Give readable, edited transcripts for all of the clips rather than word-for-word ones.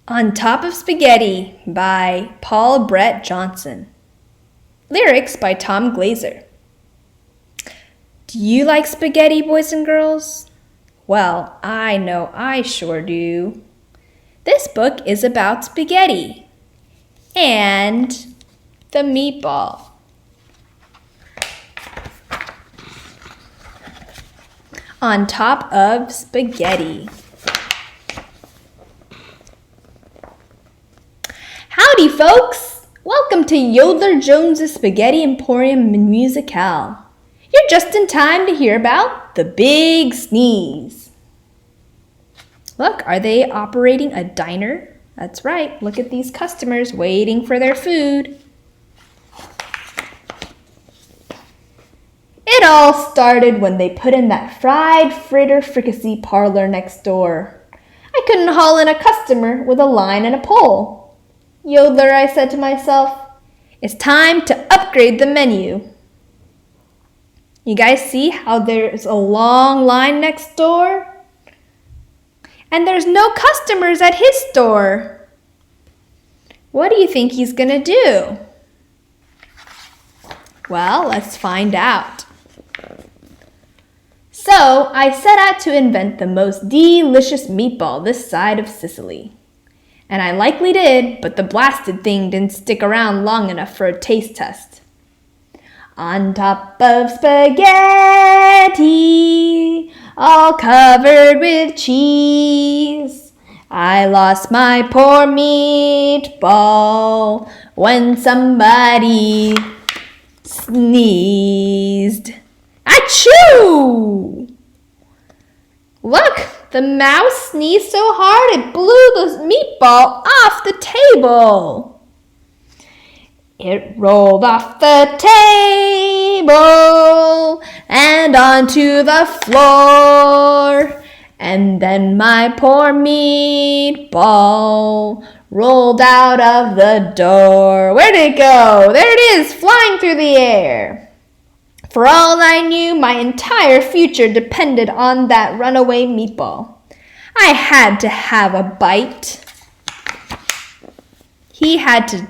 On Top of Spaghetti by Paul Brett Johnson. Lyrics by Tom Glazer. Do you like spaghetti, boys and girls? Well, I know I sure do. This book is about spaghetti and the meatball. On top of spaghetti. Howdy, folks! Welcome to Yodeler Jones's Spaghetti Emporium Musicale. You're just in time to hear about the big sneeze. Look, are they operating a diner? That's right, look at these customers waiting for their food. It all started when they put in that Fried Fritters Fricassee parlor next door. I couldn't haul in a customer with a line and a pole. Yodeler, I said to myself, it's time to upgrade the menu. You guys see how there's a long line next door? And there's no customers at his store. What do you think he's gonna do? Well, let's find out. So, I set out to invent the most delicious meatball this side of Sicily. And I likely did, but the blasted thing didn't stick around long enough for a taste test. On top of spaghetti, all covered with cheese, I lost my poor meatball when somebody sneezed. Achoo! Look! The mouse sneezed so hard it blew the meatball off the table. It rolled off the table and onto the floor. And then my poor meatball rolled out of the door. Where did it go? There it is, flying through the air. For all I knew, my entire future depended on that runaway meatball. I had to have a bite. He had to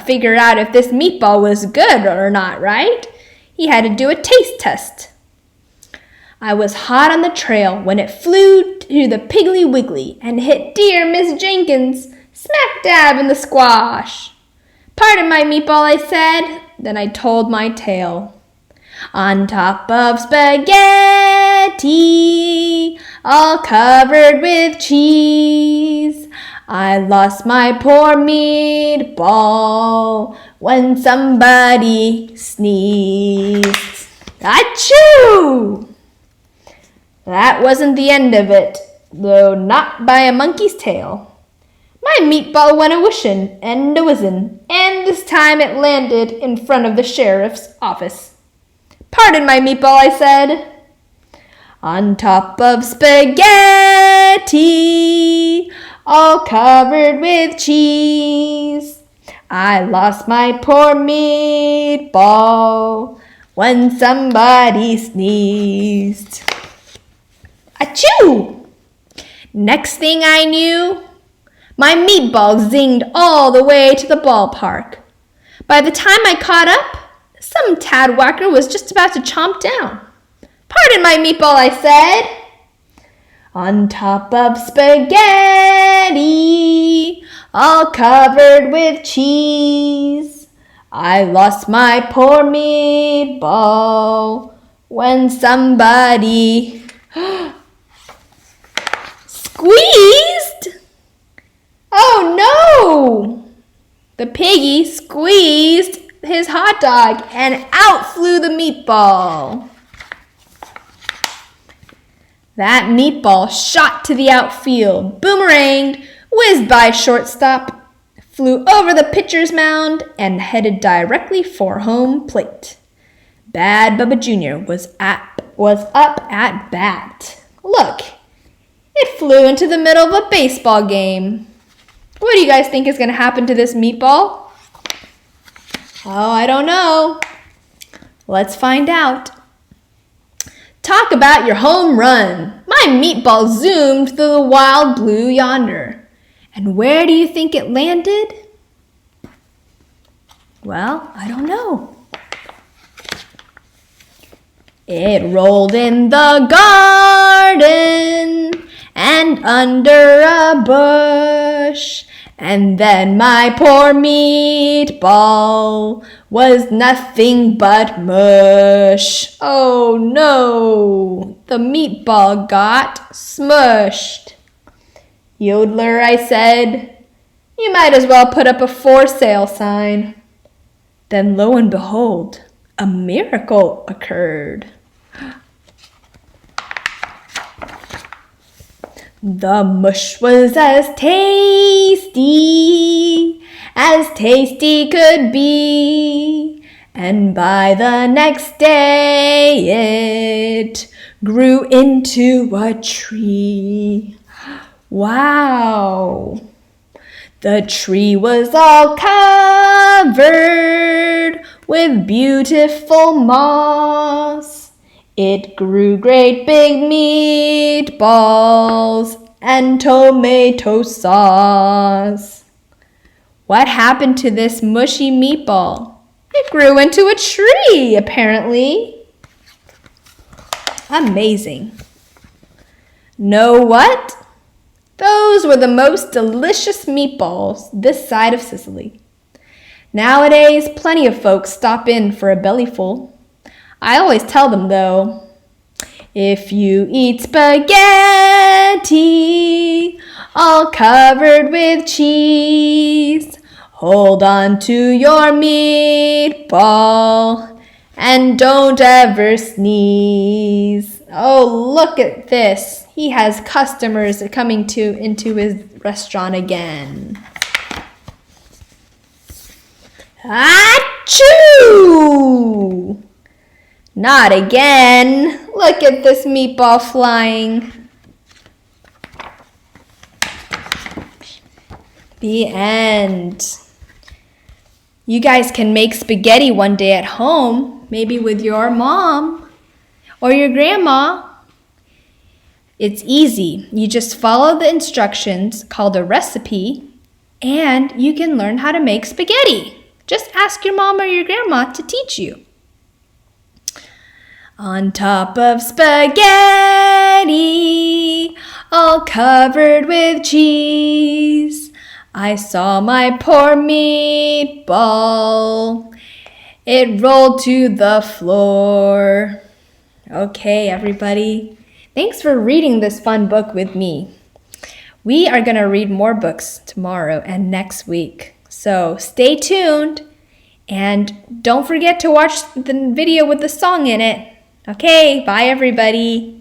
figure out if this meatball was good or not, right? He had to do a taste test. I was hot on the trail when it flew to the Piggly Wiggly and hit dear Miss Jenkins smack dab in the squash. Pardon my meatball, I said. Then I told my tale. On top of spaghetti, all covered with cheese, I lost my poor meatball when somebody sneezed. Achoo! That wasn't the end of it, though not by a monkey's tail. My meatball went a-wishing and a-whizzing, and this time it landed in front of the sheriff's office. Pardon my meatball, I said. On top of spaghetti, all covered with cheese, I lost my poor meatball when somebody sneezed. Achoo! Next thing I knew, my meatball zinged all the way to the ballpark. By the time I caught up, some tadwhacker was just about to chomp down. Pardon my meatball, I said. On top of spaghetti, all covered with cheese, I lost my poor meatball when somebody squeezed. Oh no! The piggy squeezed his hot dog and out flew the meatball. That meatball shot to the outfield, boomeranged, whizzed by shortstop, flew over the pitcher's mound, and headed directly for home plate. Bad Bubba Jr. was up at bat. Look, it flew into the middle of a baseball game. What do you guys think is going to happen to this meatball? Oh, I don't know. Let's find out. Talk about your home run. My meatball zoomed through the wild blue yonder. And where do you think it landed? Well, I don't know. It rolled in the garden and under a bush. And then my poor meatball was nothing but mush. Oh no, the meatball got smushed. Yodeler, I said, you might as well put up a for sale sign. Then lo and behold, a miracle occurred. The mush was as tasty could be, and by the next day it grew into a tree. Wow! The tree was all covered with beautiful moss. It grew great big meatballs and tomato sauce. What happened to this mushy meatball? It grew into a tree, apparently. Amazing. Know what? Those were the most delicious meatballs this side of Sicily. Nowadays, plenty of folks stop in for a bellyful. I always tell them, though, if you eat spaghetti all covered with cheese, hold on to your meatball and don't ever sneeze. Oh, look at this. He has customers coming into his restaurant again. Achoo! Not again. Look at this meatball flying. The end. You guys can make spaghetti one day at home, maybe with your mom or your grandma. It's easy. You just follow the instructions called a recipe, and you can learn how to make spaghetti. Just ask your mom or your grandma to teach you. On top of spaghetti, all covered with cheese, I saw my poor meatball. It rolled to the floor. Okay, everybody. Thanks for reading this fun book with me. We are going to read more books tomorrow and next week. So stay tuned and don't forget to watch the video with the song in it. Okay, bye everybody.